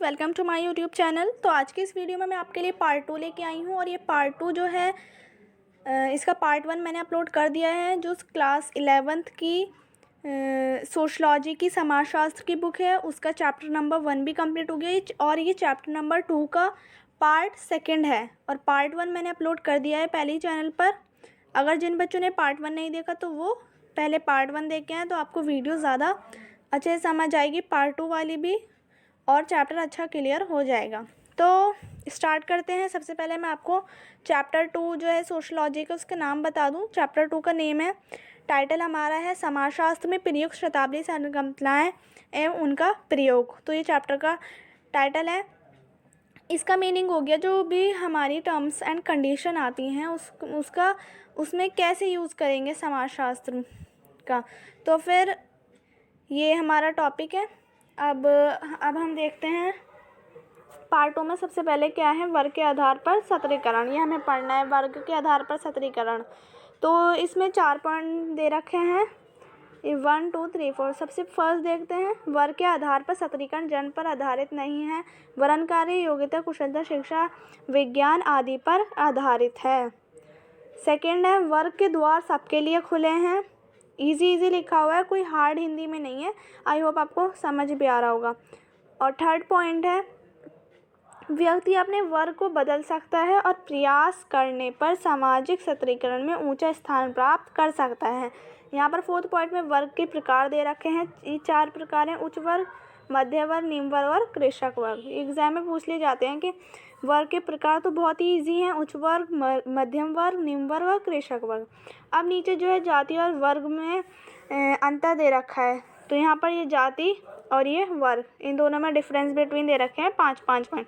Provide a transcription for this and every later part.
Welcome to my YouTube channel. तो आज के इस वीडियो में मैं आपके लिए पार्ट 2 लेके आई हूँ और ये पार्ट 2 जो है इसका पार्ट 1 मैंने अपलोड कर दिया है। जो क्लास 11th की सोशलॉजी की समाजशास्त्र की बुक है उसका चैप्टर नंबर 1 भी कंप्लीट हो गया और ये चैप्टर नंबर 2 का पार्ट 2 है और पार्ट 1 मैंने अपलोड कर दिया है पहले ही चैनल पर। अगर जिन बच्चों ने पार्ट 1 नहीं देखा तो वो पहले पार्ट 1 देख के आए तो आपको वीडियो ज़्यादा अच्छे से समझ आएगी, पार्ट 2 वाली भी, और चैप्टर अच्छा क्लियर हो जाएगा। तो स्टार्ट करते हैं। सबसे पहले मैं आपको चैप्टर 2 जो है सोशलॉजी का उसका नाम बता दूं। चैप्टर 2 का नेम है, टाइटल हमारा है समाजशास्त्र में प्रयुक्त शताब्दी संकल्पनाएं एवं उनका प्रयोग। तो ये चैप्टर का टाइटल है। इसका मीनिंग हो गया जो भी हमारी टर्म्स एंड कंडीशन आती हैं उसमें कैसे यूज़ करेंगे समाजशास्त्र का। तो फिर ये हमारा टॉपिक है। अब हम देखते हैं पार्ट 2 में। सबसे पहले क्या है, वर्ग के आधार पर सत्रीकरण। ये हमें पढ़ना है, वर्ग के आधार पर सत्रीकरण। तो इसमें 4 पॉइंट दे रखे हैं, 1 2 3 4। सबसे फर्स्ट देखते हैं, वर्ग के आधार पर सत्रीकरण जन्म पर आधारित नहीं है, वरन कार्य, योग्यता, कुशलता, शिक्षा, विज्ञान आदि पर आधारित है। सेकेंड है, वर्ग के द्वार सबके लिए खुले हैं। इजी लिखा हुआ है, कोई हार्ड हिंदी में नहीं है। आई होप आपको समझ भी आ रहा होगा। और थर्ड पॉइंट है, व्यक्ति अपने वर्ग को बदल सकता है और प्रयास करने पर सामाजिक सत्रीकरण में ऊंचा स्थान प्राप्त कर सकता है। यहाँ पर फोर्थ पॉइंट में वर्ग के प्रकार दे रखे हैं। ये 4 प्रकार हैं, उच्च वर्ग, मध्य वर्ग, निम्न वर्ग और कृषक वर्ग। एग्जाम में पूछ लिए जाते हैं कि वर्ग के प्रकार तो बहुत ही ईजी हैं, उच्च वर्ग, मध्यम वर्ग, निम्न वर्ग और कृषक वर्ग। अब नीचे जो है जाति और वर्ग में अंतर दे रखा है। तो यहाँ पर ये जाति और ये वर्ग, इन दोनों में डिफरेंस बिटवीन दे रखे हैं 5 पॉइंट।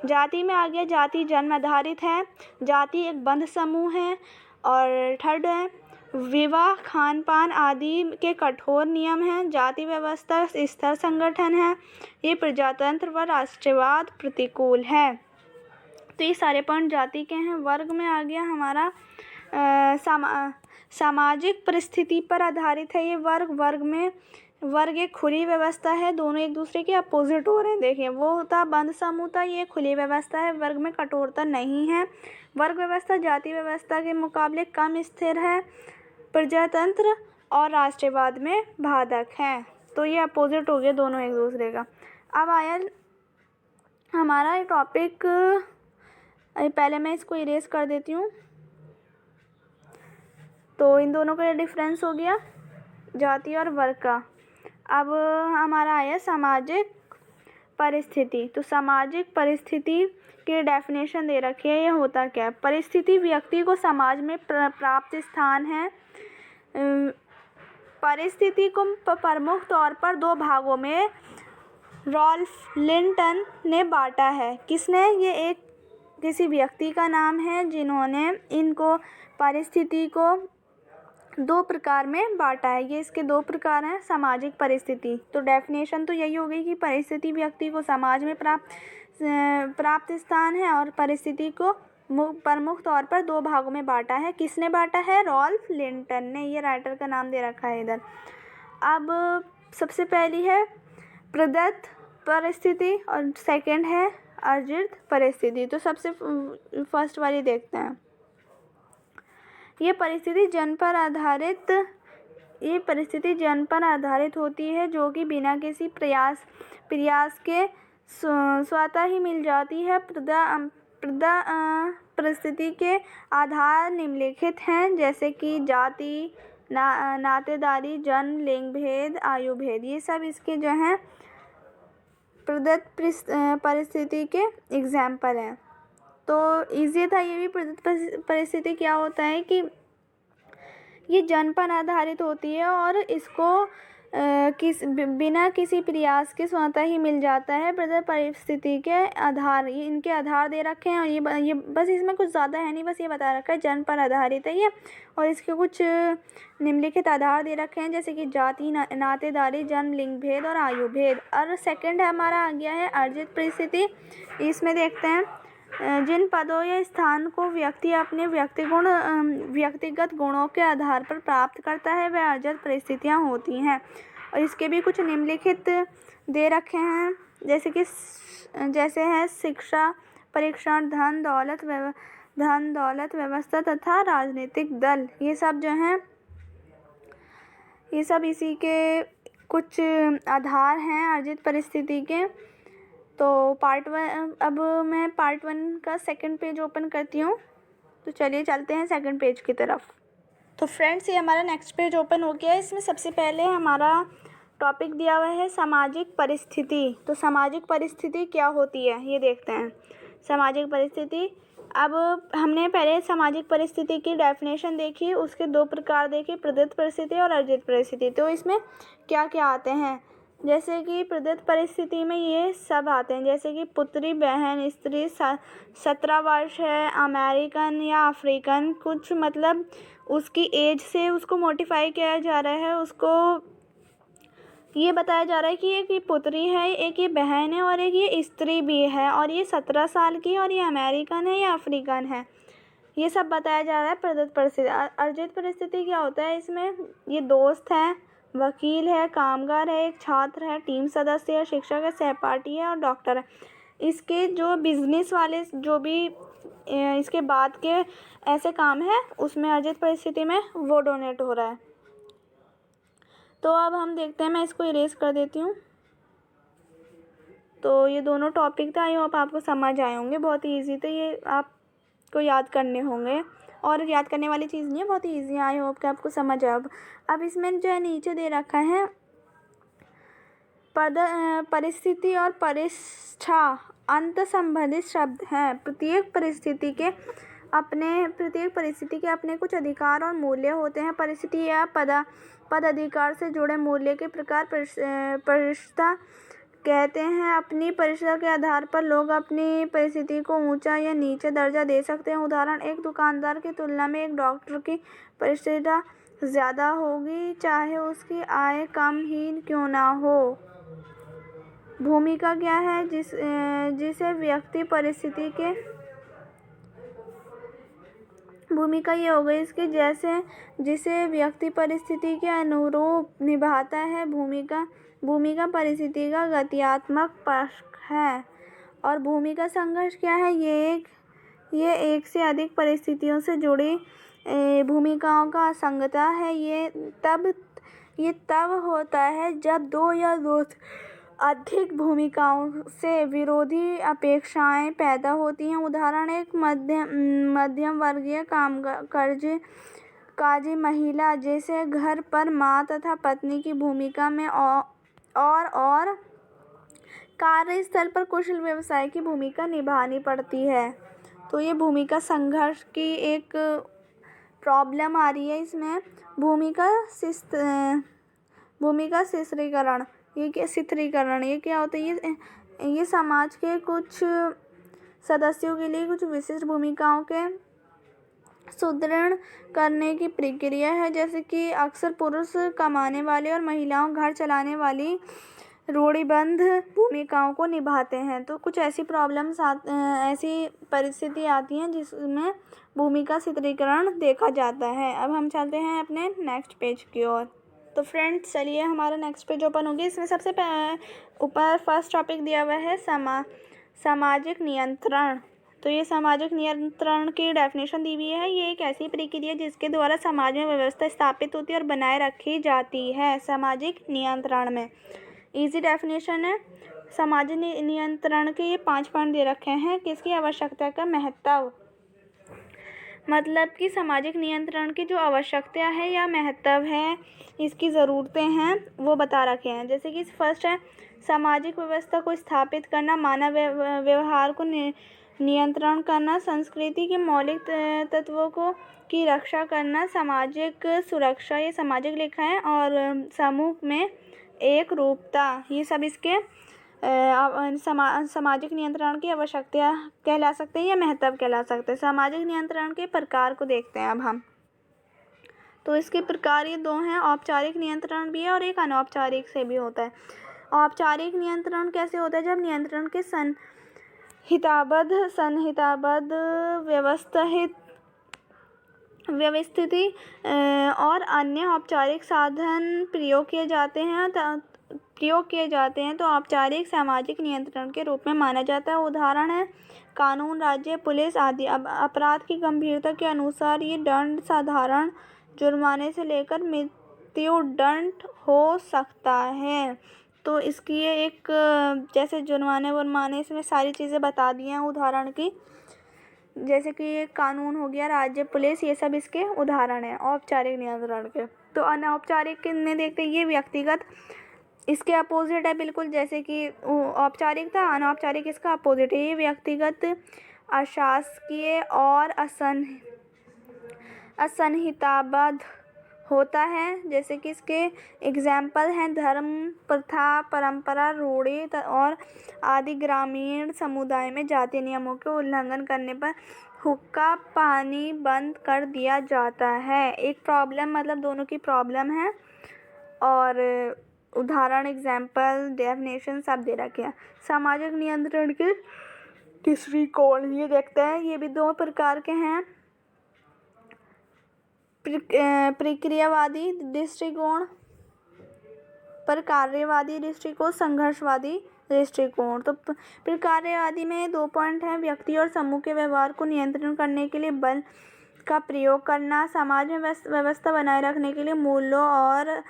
जाति में आ गया, जाति जन्म आधारित है, जाति एक बंध समूह है। और थर्ड है, विवाह, खान पान आदि के कठोर नियम हैं। जाति व्यवस्था स्थिर संगठन है, ये प्रजातंत्र व राष्ट्रवाद प्रतिकूल है। तो ये सारे पॉइंट जाति के हैं। वर्ग में आ गया हमारा सामाजिक परिस्थिति पर आधारित है ये वर्ग में वर्ग एक खुली व्यवस्था है, दोनों एक दूसरे के अपोजिट हो रहे हैं। देखिए, वो होता बंद समूह था, ये खुली व्यवस्था है, वर्ग में कठोरता नहीं है। वर्ग व्यवस्था जाति व्यवस्था के मुकाबले कम स्थिर है, प्रजातंत्र और राष्ट्रवाद में बाधक है। तो ये अपोजिट हो गए दोनों एक दूसरे का। अब आया हमारा टॉपिक, पहले मैं इसको इरेज कर देती हूँ। तो इन दोनों का डिफरेंस हो गया जाति और वर्ग का। अब हमारा आया सामाजिक परिस्थिति। तो सामाजिक परिस्थिति की डेफिनेशन दे रखी है, ये होता क्या है। परिस्थिति व्यक्ति को समाज में प्राप्त स्थान है। परिस्थिति को प्रमुख तौर पर 2 भागों में रॉल्फ लिंटन ने बांटा है। किसने? ये एक किसी व्यक्ति का नाम है जिन्होंने इनको परिस्थिति को 2 प्रकार में बांटा है। ये इसके 2 प्रकार हैं, सामाजिक परिस्थिति। तो डेफिनेशन तो यही हो गई कि परिस्थिति व्यक्ति को समाज में प्राप्त स्थान है और परिस्थिति को प्रमुख तौर पर 2 भागों में बांटा है। किसने बांटा है? रॉल्फ लिंटन ने। ये राइटर का नाम दे रखा है इधर। अब सबसे पहली है प्रदत्त परिस्थिति और सेकंड है अर्जित परिस्थिति। तो सबसे फर्स्ट वाली देखते हैं। ये परिस्थिति जन्म पर आधारित होती है, जो कि बिना किसी प्रयास के स्वतः ही मिल जाती है। परिस्थिति के आधार निम्नलिखित हैं, जैसे कि जाति, नातेदारी, जन्म, लिंग भेद, आयु भेद। ये सब इसके जो हैं प्रदत्त परिस्थिति के एग्जाम्पल हैं। तो इजी था ये भी। प्रदत्त परिस्थिति क्या होता है कि ये जन्म पर आधारित होती है और इसको बिना किसी प्रयास के स्वतः ही मिल जाता है। प्रदत्त परिस्थिति के आधार, ये इनके आधार दे रखे हैं और ये बस इसमें कुछ ज़्यादा है नहीं, बस ये बता रखा है जन्म पर आधारित है ये। और इसके कुछ निम्नलिखित आधार दे रखे हैं, जैसे कि जाति, नातेदारी, जन्म, लिंग भेद और आयु भेद। और सेकंड है हमारा आ गया है अर्जित परिस्थिति। इसमें देखते हैं जिन पदों या स्थान को व्यक्ति अपने व्यक्तिगत गुणों के आधार पर प्राप्त करता है, वह अर्जित परिस्थितियाँ होती हैं। और इसके भी कुछ निम्नलिखित दे रखे हैं, जैसे है शिक्षा, परीक्षण, धन दौलत, व्यवस्था तथा राजनीतिक दल। ये सब जो हैं, ये सब इसी के कुछ आधार हैं अर्जित परिस्थिति के। तो अब मैं पार्ट 1 का सेकंड पेज ओपन करती हूँ। तो चलिए चलते हैं सेकंड पेज की तरफ। तो फ्रेंड्स, ये हमारा नेक्स्ट पेज ओपन हो गया है। इसमें सबसे पहले हमारा टॉपिक दिया हुआ है सामाजिक परिस्थिति। तो सामाजिक परिस्थिति क्या होती है ये देखते हैं। सामाजिक परिस्थिति, अब हमने पहले सामाजिक परिस्थिति की डेफिनेशन देखी, उसके 2 प्रकार देखे, प्रदत्त परिस्थिति और अर्जित परिस्थिति। तो इसमें क्या क्या आते हैं, जैसे कि प्रदत्त परिस्थिति में ये सब आते हैं, जैसे कि पुत्री, बहन, स्त्री, 17 वर्ष है, अमेरिकन या अफ्रीकन, कुछ मतलब उसकी एज से उसको मोडिफाई किया जा रहा है, उसको ये बताया जा रहा है कि एक ये पुत्री है, एक ये बहन है और एक ये स्त्री भी है, और ये 17 साल की, और ये अमेरिकन है या अफ्रीकन है, ये सब बताया जा रहा है प्रदत्त परिस्थिति। अर्जित परिस्थिति क्या होता है, इसमें ये दोस्त है, वकील है, कामगार है, एक छात्र है, टीम सदस्य है, शिक्षक है, सहपाठी है और डॉक्टर है। इसके जो बिजनेस वाले जो भी इसके बाद के ऐसे काम है उसमें अर्जित परिस्थिति में वो डोनेट हो रहा है। तो अब हम देखते हैं, मैं इसको इरेज कर देती हूँ। तो ये दोनों टॉपिक थे, आई होप आपको समझ आए होंगे, बहुत ही ईजी थे, ये आपको याद करने होंगे, और याद करने वाली चीज़ नहीं है, बहुत ही ईजी है। आई होप कि आपको समझ आए। अब इसमें जो है नीचे दे रखा है परिस्थिति और परिष्ठा अंत संबंधित शब्द हैं। प्रत्येक परिस्थिति के अपने कुछ अधिकार और मूल्य होते हैं। परिस्थिति या पद अधिकार से जुड़े मूल्य के प्रकार परिष्ठा कहते हैं। अपनी परिष्ठा के आधार पर लोग अपनी परिस्थिति को ऊंचा या नीचा दर्जा दे सकते हैं। उदाहरण, एक दुकानदार की तुलना में एक डॉक्टर की परिष्ठा ज़्यादा होगी, चाहे उसकी आय कम ही क्यों ना हो। भूमिका क्या है, जिसे व्यक्ति परिस्थिति के भूमिका ये हो गई इसकी, जिसे व्यक्ति परिस्थिति के अनुरूप निभाता है। भूमिका परिस्थिति का गत्यात्मक पक्ष है। और भूमिका संघर्ष क्या है, ये एक से अधिक परिस्थितियों से जुड़ी भूमिकाओं का असंगता है। ये तब होता है जब 2 या 2 से अधिक भूमिकाओं से विरोधी अपेक्षाएं पैदा होती हैं। उदाहरण, एक मध्यम वर्गीय काजी महिला जैसे घर पर माँ तथा पत्नी की भूमिका में और कार्यस्थल पर कुशल व्यवसाय की भूमिका निभानी पड़ती है। तो ये भूमिका संघर्ष की एक प्रॉब्लम आ रही है इसमें। शिथिलीकरण ये क्या होता है, ये समाज के कुछ सदस्यों के लिए कुछ विशिष्ट भूमिकाओं के सुदृढ़ करने की प्रक्रिया है, जैसे कि अक्सर पुरुष कमाने वाले और महिलाओं घर चलाने वाली रूढ़िबद्ध भूमिकाओं को निभाते हैं। तो कुछ ऐसी ऐसी परिस्थिति आती हैं जिसमें भूमिका शिथिलीकरण देखा जाता है। अब हम चलते हैं अपने नेक्स्ट पेज की ओर। तो फ्रेंड्स, चलिए हमारा नेक्स्ट पेज ओपन हो गया। इसमें सबसे ऊपर फर्स्ट टॉपिक दिया हुआ है सामाजिक नियंत्रण। तो ये सामाजिक नियंत्रण की डेफिनेशन दी हुई है। ये एक ऐसी प्रक्रिया जिसके द्वारा समाज में व्यवस्था स्थापित होती है और बनाए रखी जाती है। सामाजिक नियंत्रण में इजी डेफिनेशन है। सामाजिक नियंत्रण के ये 5 पॉइंट दे रखे हैं। किसकी आवश्यकता का महत्व, मतलब कि सामाजिक नियंत्रण की जो आवश्यकता है या महत्व है, इसकी ज़रूरतें हैं, वो बता रखे हैं। जैसे कि फर्स्ट है सामाजिक व्यवस्था को स्थापित करना, मानव व्यवहार को नियंत्रण करना, संस्कृति के मौलिक तत्वों की रक्षा करना, सामाजिक सुरक्षा, ये सामाजिक लिखा है, और समूह में एक रूपता, ये सब इसके सामाजिक नियंत्रण की आवश्यकता कहला सकते हैं या महत्व कहला सकते हैं। सामाजिक नियंत्रण के प्रकार को देखते हैं अब हम। तो इसके प्रकार ये 2 हैं, औपचारिक नियंत्रण भी है और एक अनौपचारिक से भी होता है। औपचारिक नियंत्रण कैसे होता है, जब नियंत्रण के संहिताबद्ध व्यवस्थित और अन्य औपचारिक साधन प्रयोग किए जाते हैं प्रयोग किए जाते हैं तो औपचारिक सामाजिक नियंत्रण के रूप में माना जाता है। उदाहरण है कानून, राज्य, पुलिस आदि। अब अपराध की गंभीरता के अनुसार ये दंड साधारण जुर्माने से लेकर मृत्युदंड हो सकता है। तो इसकी ये एक जैसे जुर्माने वुर्माने इसमें सारी चीज़ें बता दी हैं उदाहरण की, जैसे कि ये कानून हो गया, राज्य, पुलिस, ये सब इसके उदाहरण हैं औपचारिक नियंत्रण के। तो अनौपचारिक में देखते हैं ये व्यक्तिगत, इसके अपोजिट है बिल्कुल, जैसे कि औपचारिक था, अनौपचारिक इसका अपोजिट है। ये व्यक्तिगत, अशासकीय और असंहिताबद्ध होता है। जैसे कि इसके एग्जाम्पल हैं धर्म, प्रथा, परंपरा, रूढ़ि और आदि। ग्रामीण समुदाय में जातीय नियमों के उल्लंघन करने पर हुक्का पानी बंद कर दिया जाता है। एक प्रॉब्लम, मतलब दोनों की प्रॉब्लम है और उदाहरण, एग्जाम्पल, डेफिनेशन सब दे रखे हैं। सामाजिक नियंत्रण के दृष्टिकोण ये देखते हैं, ये भी दो प्रकार के हैं, प्रक्रियावादी दृष्टिकोण, प्रकार्यवादी दृष्टिकोण, संघर्षवादी दृष्टिकोण। तो प्रकार्यवादी में 2 पॉइंट हैं, व्यक्ति और समूह के व्यवहार को नियंत्रण करने के लिए बल का प्रयोग करना, समाज में व्यवस्था बनाए रखने के लिए मूल्यों और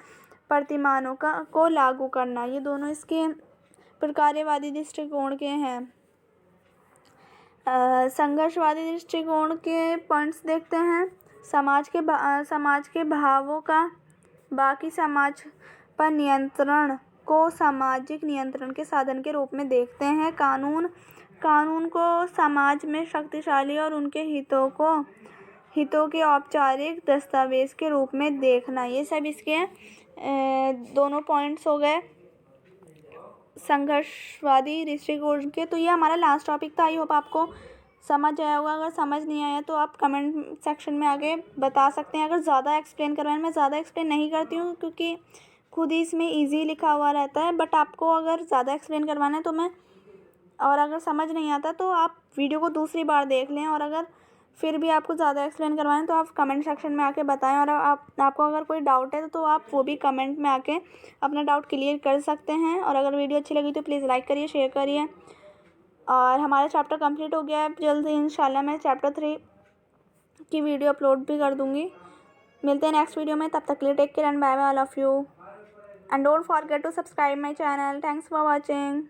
प्रतिमानों को लागू करना। ये दोनों इसके प्रकार्यवादी दृष्टिकोण के हैं। संघर्षवादी दृष्टिकोण के पॉइंट्स देखते हैं। समाज के भावों का बाकी समाज पर नियंत्रण को सामाजिक नियंत्रण के साधन के रूप में देखते हैं। कानून को समाज में शक्तिशाली और उनके हितों के औपचारिक दस्तावेज के रूप में देखना। ये सब इसके दोनों पॉइंट्स हो गए संघर्षवादी दृष्टिकोण के। तो ये हमारा लास्ट टॉपिक था। आई होप आपको समझ आया होगा। अगर समझ नहीं आया तो आप कमेंट सेक्शन में आगे बता सकते हैं। अगर ज़्यादा एक्सप्लेन करवाना, मैं ज़्यादा एक्सप्लेन नहीं करती हूँ क्योंकि खुद ही इसमें इजी लिखा हुआ रहता है। बट आपको अगर ज़्यादा एक्सप्लेन करवाना है तो और अगर समझ नहीं आता तो आप वीडियो को दूसरी बार देख लें, और अगर फिर भी आपको ज़्यादा एक्सप्लेन करवाना है तो आप कमेंट सेक्शन में आके बताएं। और आपको अगर कोई डाउट है तो आप वो भी कमेंट में आके अपना डाउट क्लियर कर सकते हैं। और अगर वीडियो अच्छी लगी तो प्लीज़ लाइक करिए, शेयर करिए। और हमारा चैप्टर कंप्लीट हो गया है। जल्द ही इंशाल्लाह मैं चैप्टर 3 की वीडियो अपलोड भी कर दूँगी। मिलते हैं नेक्स्ट वीडियो में, तब तक के लिए take care and bye bye all of you, and don't forget to subscribe my channel. Thanks for watching.